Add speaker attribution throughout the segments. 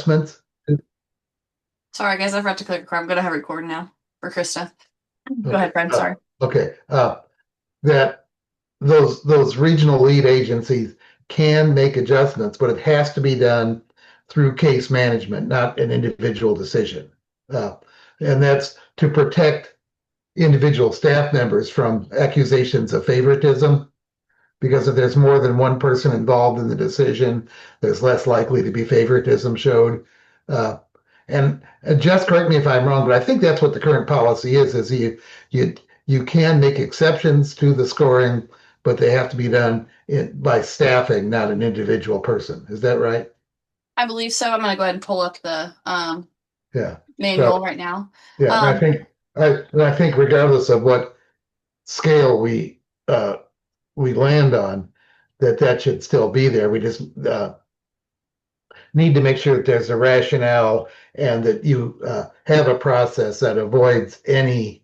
Speaker 1: adjustments.
Speaker 2: Sorry, guys, I forgot to click record. I'm gonna have record now for Krista. Go
Speaker 1: Okay.
Speaker 2: ahead, Fred. Sorry.
Speaker 1: Okay. That those regional lead agencies can make adjustments, but it has to be done through case management, not an individual decision. Uh, and that's to protect individual staff members from accusations of favoritism. Because if there's more than one person involved in the decision, there's less likely to be favoritism showed. Uh, and just correct me if I'm wrong, but I think that's what the current policy is you you can make exceptions to the scoring, but they have to be done by staffing, not an individual person. Is that right?
Speaker 2: I believe so. I'm gonna go ahead and pull up the
Speaker 1: Yeah. So
Speaker 2: manual right now.
Speaker 1: yeah, and I
Speaker 2: Um,
Speaker 1: think I think regardless of what scale we land on, that should still be there. We just need to make sure that there's a rationale and that you have a process that avoids any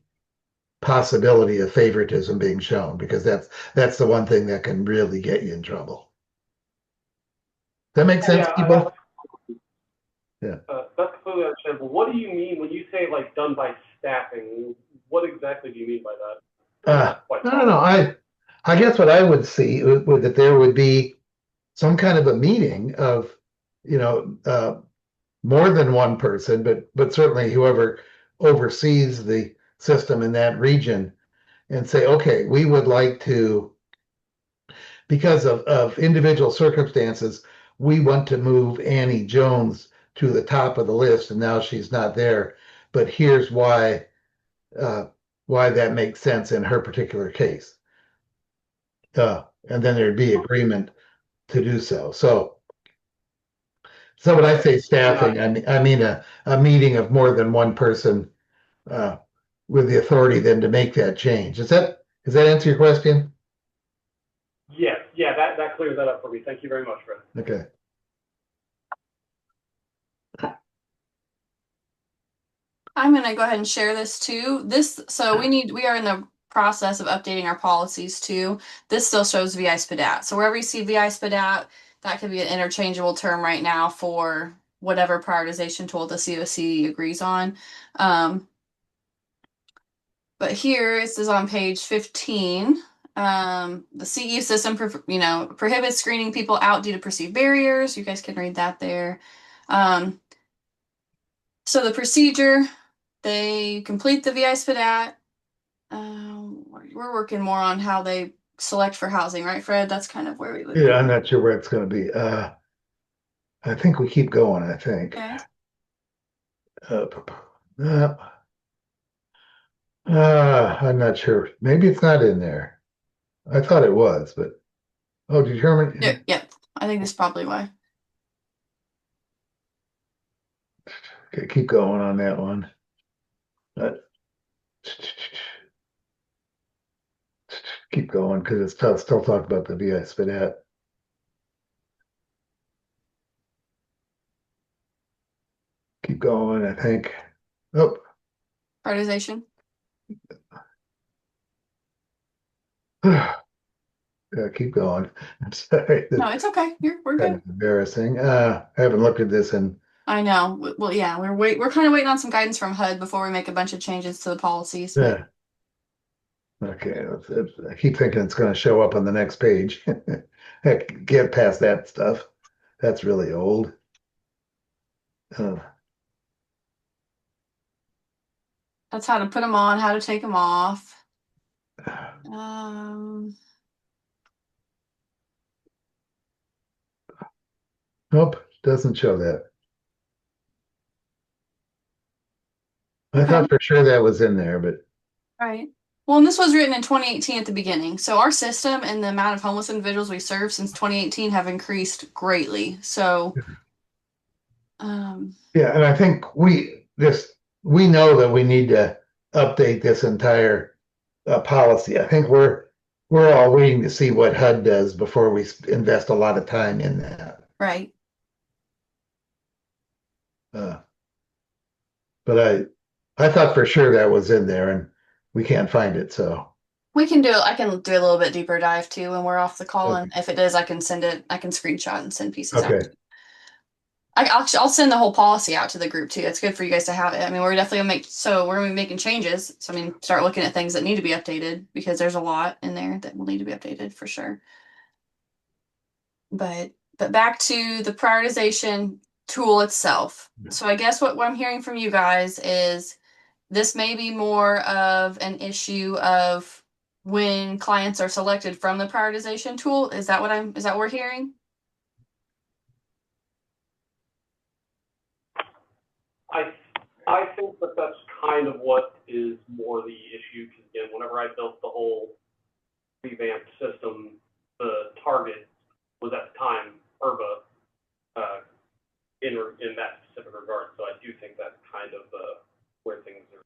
Speaker 1: possibility of favoritism being shown, because that's the one thing that can really get you in trouble. Does that make sense,
Speaker 3: Yeah,
Speaker 1: people? Yeah.
Speaker 3: that's completely understandable. What do you mean when you say like done by staffing? What exactly do you mean by that? I didn't quite
Speaker 1: I don't
Speaker 3: follow.
Speaker 1: know. I guess what I would see would that there would be some kind of a meeting of, you know, more than one person, but certainly whoever oversees the system in that region, and say, okay, we would like to, because of individual circumstances, we want to move Annie Jones to the top of the list, and now she's not there. But here's uh, why that makes sense in her particular case. And then there'd be agreement to do so. So when I say
Speaker 3: Got
Speaker 1: staffing, I mean a meeting of more than one person uh, with the authority then to make that change. Does that answer your question?
Speaker 3: Yes, yeah, that clears that up for me. Thank you very much, Fred.
Speaker 1: Okay.
Speaker 2: I'm gonna go ahead and share this too. So we are in the process of updating our policies too. This still shows VI SPDAT. So wherever you see VI SPDAT, that could be an interchangeable term right now for whatever prioritization tool the COC agrees on. Um, but here it says on page 15, the CE system, prohibits screening people out due to perceived barriers. You guys can read that there. Um, so the procedure, they complete the VI SPDAT. We're working more on how they select for housing, right, Fred? That's kind of where we would
Speaker 1: Yeah,
Speaker 2: be.
Speaker 1: I'm not sure where it's going to be. I think we keep going. I think.
Speaker 2: Okay.
Speaker 1: Uh, uh, I'm not sure. Maybe it's not in there. I thought it was, but oh,
Speaker 2: Yeah,
Speaker 1: determine.
Speaker 2: yeah. I think that's probably why.
Speaker 1: Okay, keep going on that one. Uh, keep going because it's tough. Still talk about the VI Spidat. Keep going. I think. Oh,
Speaker 2: Prioritization.
Speaker 1: yeah, keep going. I'm sorry.
Speaker 2: No,
Speaker 1: It's
Speaker 2: it's okay. We're
Speaker 1: kind
Speaker 2: good.
Speaker 1: of embarrassing. I haven't looked at this in.
Speaker 2: I know. Well, yeah, we're kind of waiting on some guidance from HUD before we make a bunch of changes to the policies, but
Speaker 1: Yeah. Okay. I keep thinking it's going to show up on the next page. Heck, get past that stuff. That's really old. Uh,
Speaker 2: that's how to put them on, how to take them off. Um,
Speaker 1: nope, doesn't show that. I
Speaker 2: okay.
Speaker 1: thought for sure that was in there, but
Speaker 2: Right. Well, and this was written in 2018 at the beginning. So our system and the amount of homeless individuals we serve since 2018 have increased greatly. So, um,
Speaker 1: yeah, and I think we know that we need to update this entire policy. I think we're all waiting to see what HUD does before we invest a lot of time in that.
Speaker 2: right.
Speaker 1: Uh, but I thought for sure that was in there, and we can't find it. So
Speaker 2: I can do a little bit deeper dive too when we're off the call.
Speaker 1: okay,
Speaker 2: And if it is, I can screenshot and send pieces out.
Speaker 1: okay.
Speaker 2: I'll send the whole policy out to the group too. It's good for you guys to have it. I mean, we're definitely we're gonna be making changes. So I mean, start looking at things that need to be updated because there's a lot in there that will need to be updated for sure. But back to the prioritization tool itself. So I guess what I'm hearing from you guys is this may be more of an issue of when clients are selected from the prioritization tool. Is that what we're hearing?
Speaker 3: I think that that's kind of what is more the issue. Because again, whenever I built the whole revamped system, the target was at the time IRBA in that specific regard. So I do think that's kind of where things are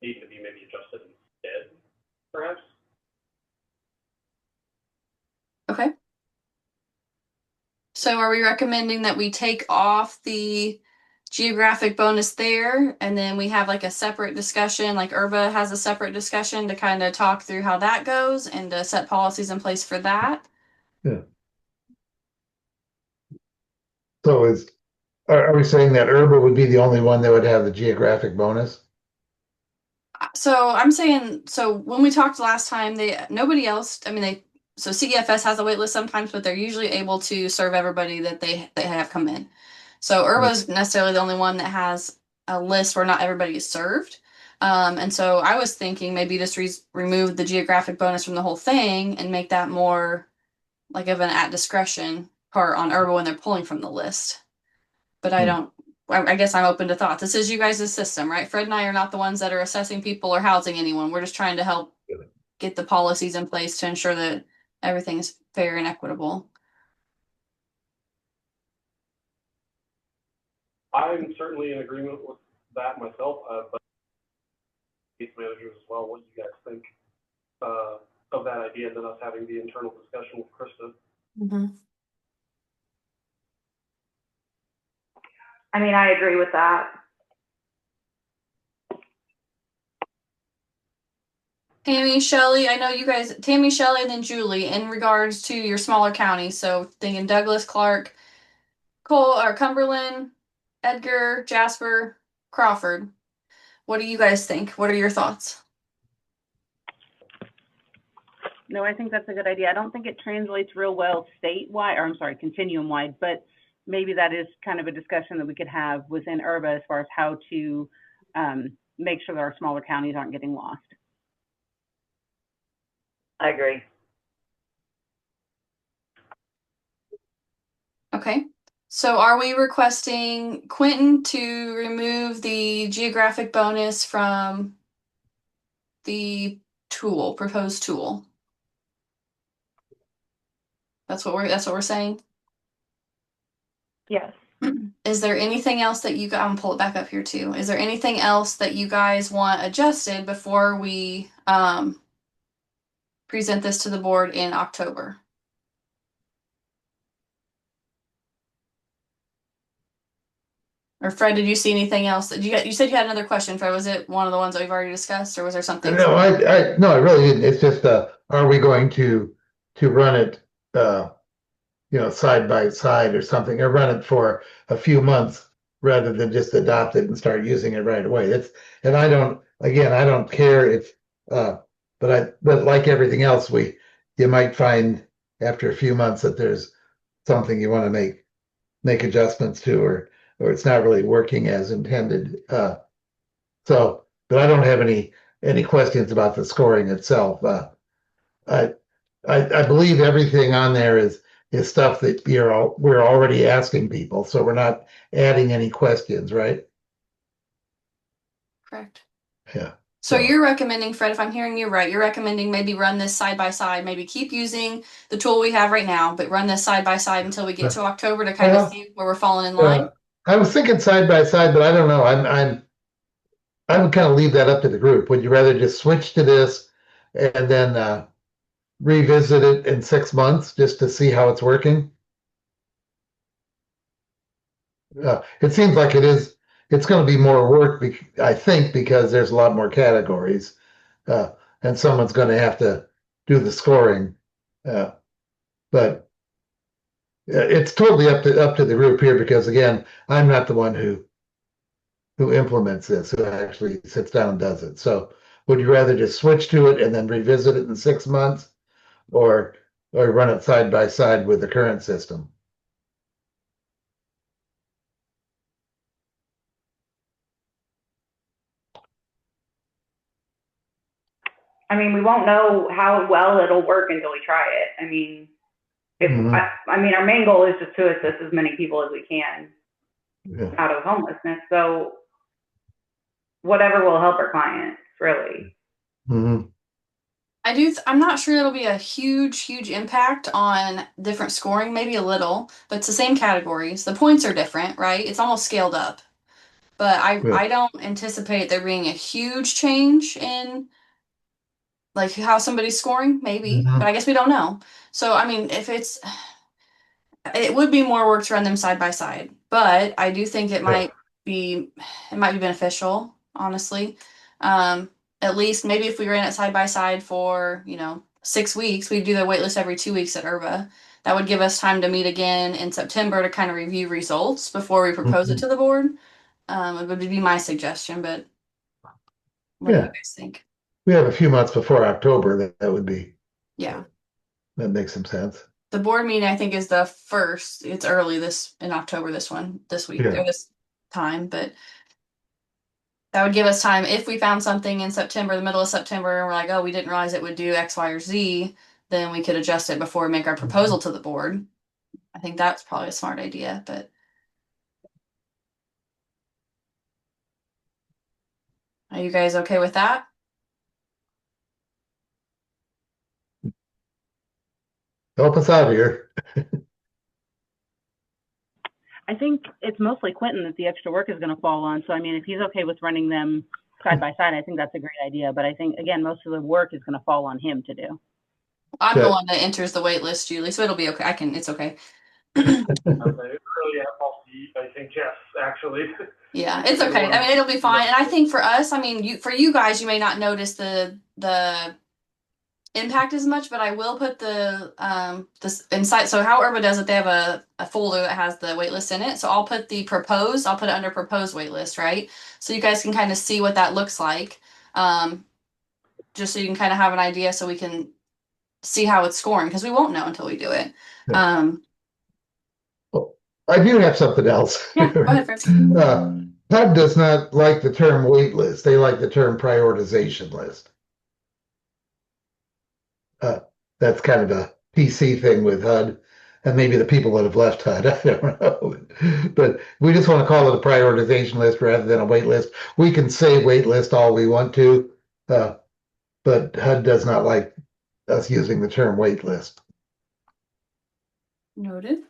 Speaker 3: needing to be maybe adjusted instead, perhaps.
Speaker 2: Okay. So are we recommending that we take off the geographic bonus there and then we have like a separate discussion, like IRBA has a separate discussion to kind of talk through how that goes and to set policies in place for that?
Speaker 1: Yeah. So are we saying that IRBA would be the only one that would have the geographic bonus?
Speaker 2: So I'm saying, so when we talked last time, nobody else, I mean, so CEFS has a wait list sometimes, but they're usually able to serve everybody that they have come in. So IRBA is necessarily the only one that has a list where not everybody is served. And so I was thinking maybe just remove the geographic bonus from the whole thing and make that more like of an at discretion part on IRBA when they're pulling from the list. But I guess I'm open to thoughts. This is you guys' system, right? Fred and I are not the ones that are assessing people or housing anyone. We're just trying to help get the policies in place to ensure that everything is fair and equitable.
Speaker 3: I'm certainly in agreement with that myself, but case managers as well. What do you guys think of that idea, and then us having the internal discussion with Krista?
Speaker 2: Mm-hmm.
Speaker 4: I mean, I agree with that.
Speaker 2: Tammy, Shelley, I know you guys, Tammy, Shelley, and then Julie, in regards to your smaller counties. So thinking Douglas, Clark, Cole, or Cumberland, Edgar, Jasper, Crawford. What do you guys think? What are your thoughts?
Speaker 5: No, I think that's a good idea. I don't think it translates real well statewide, or I'm sorry, continuum-wide, but maybe that is kind of a discussion that we could have within IRBA as far as how to make sure that our smaller counties aren't getting lost.
Speaker 4: I agree.
Speaker 2: Okay. So are we requesting Quentin to remove the geographic bonus from the proposed tool? That's what we're saying?
Speaker 4: Yes.
Speaker 2: Is there anything else that I'm gonna pull it back up here too. Is there anything else that you guys want adjusted before we present this to the board in October? Or Fred, did you see anything else? You said you had another question, Fred. Was it one of the ones that we've already discussed, or was there something?
Speaker 1: No, I really didn't. It's just, are we going to run it, side by side or something, or run it for a few months rather than just adopt it and start using it right away? And I don't care if, but like everything else, you might find after a few months that there's something you want to make adjustments to, or it's not really working as intended. But I don't have any questions about the scoring itself. I believe everything on there is stuff that we're already asking people, so we're not adding any questions, right?
Speaker 2: Correct.
Speaker 1: Yeah.
Speaker 2: So you're recommending, Fred, if I'm hearing you right, you're recommending maybe run this side by side, maybe keep using the tool we have right now, but run this side by side until we get to October to kind of see where we're falling in line.
Speaker 1: I was thinking side by side, but I don't know. I would kind of leave that up to the group. Would you rather just switch to this and then revisit it in 6 months just to see how it's working? It seems like it's going to be more work, I think, because there's a lot more categories, and someone's going to have to do the scoring. But It's totally up to the group here because again, I'm not the one who implements this, who actually sits down and does it. So would you rather just switch to it and then revisit it in 6 months or run it side by side with the current system?
Speaker 4: I mean, we won't know how well it'll work until we try it. I mean, if
Speaker 1: Mhm.
Speaker 4: I mean, our main goal is just to assist as many people as we can
Speaker 1: Yeah.
Speaker 4: out of homelessness. So whatever will help our clients, really.
Speaker 1: Mhm.
Speaker 2: I'm not sure it'll be a huge impact on different scoring, maybe a little, but it's the same categories. The points are different, right? It's almost scaled up. But
Speaker 1: Yeah.
Speaker 2: I don't anticipate there being a huge change in like how somebody's scoring, maybe,
Speaker 1: Mhm.
Speaker 2: but I guess we don't know. So I mean, it would be more work to run them side by side, but I do think
Speaker 1: Yeah.
Speaker 2: it might be beneficial, honestly. Um, at least maybe if we ran it side by side for, 6 weeks, we'd do the waitlist every 2 weeks at Herba. That would give us time to meet again in September to kind of review results before we propose it
Speaker 1: Mhm.
Speaker 2: to the board. It would be my suggestion, but what do you
Speaker 1: Yeah.
Speaker 2: guys think?
Speaker 1: We have a few months before October. That would be,
Speaker 2: Yeah.
Speaker 1: that makes some sense.
Speaker 2: The board meeting, I think, is the first. It's early in October, this week, or
Speaker 1: Yeah.
Speaker 2: this time, but that would give us time if we found something in September, the middle of September, and we're like, oh, we didn't realize it would do X, Y, or Z, then we could adjust it before we make our proposal to the board. I think that's probably a smart idea, but are you guys okay with that?
Speaker 1: Help us out here.
Speaker 5: I think it's mostly Quentin that the extra work is going to fall on. So, I mean, if he's okay with running them side by side, I think that's a great idea. But I think, again, most of the work is going to fall on him to do.
Speaker 2: I'm the
Speaker 1: Good.
Speaker 2: one that enters the wait list, Julie, so it'll be okay. It's okay.
Speaker 3: Really have I think yes, actually.
Speaker 2: Yeah, it's okay. I mean, it'll be fine. And I think for us, I mean, for you guys, you may not notice the impact as much, but I will put the this inside. So how Urba does it, they have a folder that has the waitlist in it. So I'll put I'll put it under proposed waitlist, right? So you guys can kind of see what that looks like. Um, just so you can kind of have an idea so we can see how it's scoring because we won't know until we do it.
Speaker 1: Yeah.
Speaker 2: Um,
Speaker 1: Well, I do have something else.
Speaker 2: yeah, go ahead, Fred.
Speaker 1: HUD does not like the term wait list. They like the term prioritization list. Uh, that's kind of a PC thing with HUD, and maybe the people that have left HUD. I don't know, but we just want to call it a prioritization list rather than a wait list. We can say wait list all we want to, but HUD does not like us using the term wait list.
Speaker 2: Noted.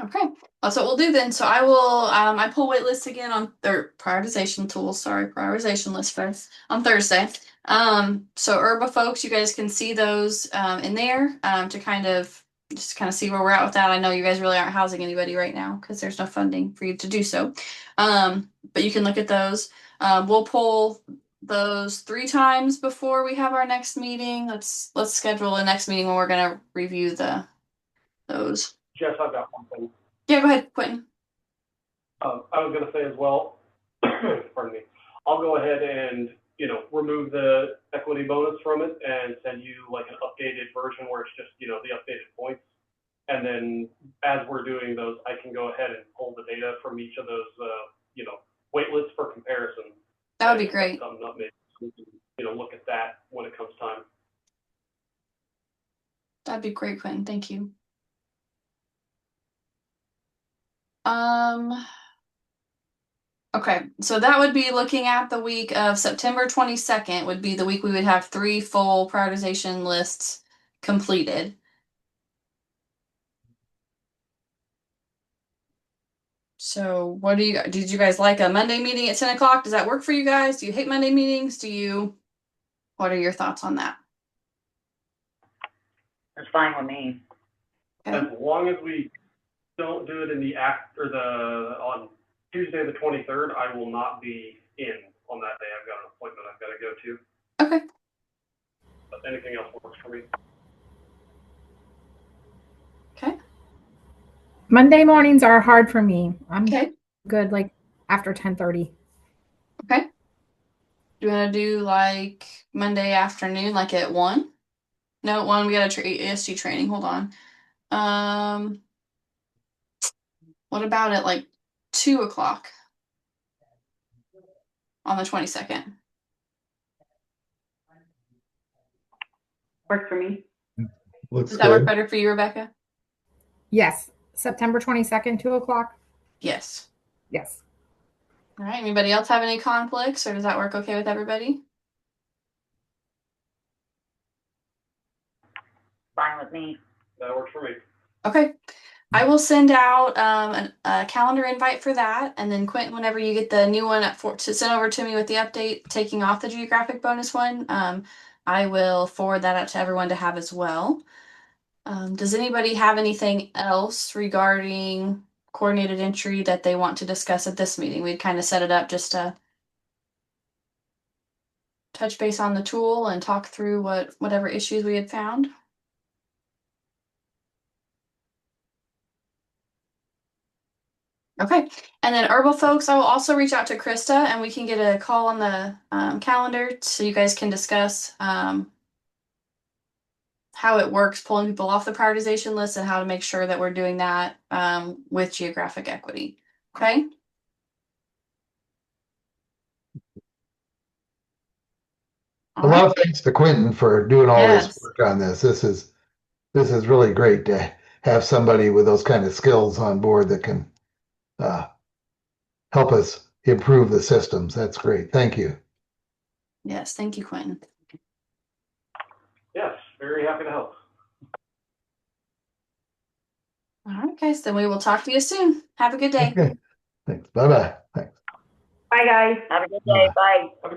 Speaker 2: Okay, that's what we'll do then. So I will, I pull wait lists again on their prioritization tools. Sorry, prioritization list first on Thursday. So Urba folks, you guys can see those in there to kind of see where we're at with that. I know you guys really aren't housing anybody right now because there's no funding for you to do so. But you can look at those. We'll pull those 3 times before we have our next meeting. Let's schedule a next meeting when we're gonna review those.
Speaker 3: Jess, I've got one thing.
Speaker 2: Yeah, go ahead, Quentin.
Speaker 3: I was going to say as well, pardon me, I'll go ahead and, remove the equity bonus from it and send you like an updated version where it's just, the updated points. And then as we're doing those, I can go ahead and pull the data from each of those, wait lists for comparison.
Speaker 2: That would be great.
Speaker 3: Maybe we can, look at that when it comes time.
Speaker 2: That'd be great, Quentin. Thank you. Okay, so that would be looking at the week of September 22nd would be the week we would have 3 full prioritization lists completed. So did you guys like a Monday meeting at 10 o'clock? Does that work for you guys? Do you hate Monday meetings? What are your thoughts on that?
Speaker 4: It's fine with me.
Speaker 2: Okay.
Speaker 3: As long as we don't do it on Tuesday the 23rd, I will not be in on that day. I've got an appointment I've got to go to.
Speaker 2: Okay.
Speaker 3: anything else works for me.
Speaker 2: Okay.
Speaker 6: Monday mornings are hard for me. I'm
Speaker 2: Okay.
Speaker 6: good like after 10:30.
Speaker 2: Okay. Do you want to do like Monday afternoon, like at 1? No, at 1, we got a ESG training. Hold on. What about at like 2 o'clock on the 22nd?
Speaker 4: Works for me.
Speaker 1: Looks
Speaker 2: Does that work
Speaker 1: good.
Speaker 2: better for you, Rebecca?
Speaker 6: Yes. September 22nd, 2 o'clock.
Speaker 2: Yes.
Speaker 6: Yes.
Speaker 2: All right. Anybody else have any conflicts, or does that work okay with everybody?
Speaker 4: Fine with me.
Speaker 3: That works for me.
Speaker 2: Okay. I will send out a calendar invite for that, and then Quentin, whenever you get the new one to send over to me with the update, taking off the geographic bonus one, I will forward that out to everyone to have as well. Does anybody have anything else regarding coordinated entry that they want to discuss at this meeting? We'd kind of set it up just to touch base on the tool and talk through whatever issues we had found. Okay, and then herbal folks, I will also reach out to Krista and we can get a call on the calendar so you guys can discuss how it works pulling people off the prioritization list and how to make sure that we're doing that with geographic equity. Okay.
Speaker 1: A lot of thanks to Quentin for doing all
Speaker 2: Yes.
Speaker 1: this work on this. This is really great to have somebody with those kind of skills on board that can help us improve the systems. That's great. Thank you.
Speaker 2: Yes, thank you, Quentin.
Speaker 3: Yes, very happy to help.
Speaker 2: All right, guys, then we will talk to you soon. Have a good day.
Speaker 1: Okay. Thanks. Bye-bye. Thanks.
Speaker 4: Bye, guys. Have a good day. Bye.
Speaker 3: Have a good